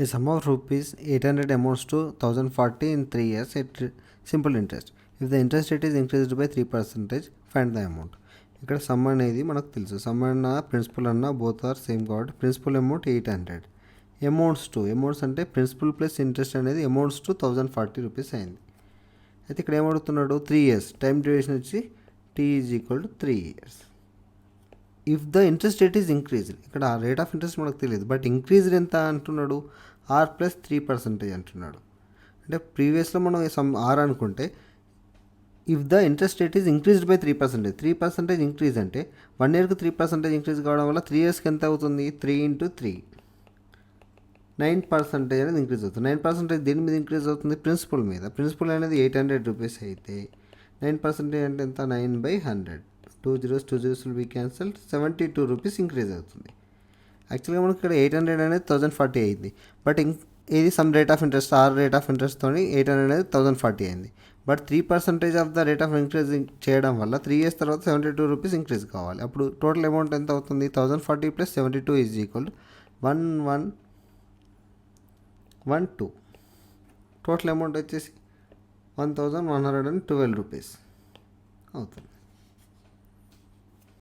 A sum of rupees 800 amounts to 1040 in 3 years at simple interest. If the interest rate is increased by 3%, find the amount. ఇక్కడ some అనేది మనకు తెలుసు. Some అన్న principal అన్న both are same కాబట్టి principal amount 800. Amounts అంటే principal plus interest అనేది amounts to 1040 rupees అయింది. అయితే ఇక్కడ ఏమడుగుతున్నాడు, 3 years టైం డ్యూరేషన్ వచ్చి t is equal to 3 years. If the interest rate is increased, ఇక్కడ రేట్ ఆఫ్ ఇంట్రెస్ట్ మనకు తెలియదు, బట్ ఇంక్రీజ్డ్ ఎంత అంటున్నాడు, r+3% అంటున్నాడు. అంటే ప్రీవియస్లో మనం సమ్ ఆర్ అనుకుంటే if the interest rate is increased by 3% increase అంటే 1 yearకి 3% ఇంక్రీజ్ కావడం వల్ల 3 yearsకి ఎంత అవుతుంది, 3 × 3 9% అనేది ఇంక్రీజ్ అవుతుంది. 9% దేని మీద ఇంక్రీజ్ అవుతుంది, ప్రిన్సిపల్ మీద. ప్రిన్సిపల్ అనేది 800 రూపీస్ అయితే 9% అంటే ఎంత, 9/100. 2 zeros will be cancelled. 72 rupees increase అవుతుంది. యాక్చువల్గా మనకి ఇక్కడ 800 అనేది 1040 అయింది, బట్ ఇది some rate of interest, rate of ఇంట్రెస్ట్తో 800 అనేది 1040 అయింది. But 3% of the rate of increase చేయడం వల్ల 3 years తర్వాత 72 రూపీస్ ఇంక్రీజ్ కావాలి. అప్పుడు టోటల్ అమౌంట్ ఎంత అవుతుంది, 1040 + 72 ఈజ్ ఈక్వల్ 1112. టోటల్ అమౌంట్ వచ్చేసి 1112 రూపీస్ అవుతుంది.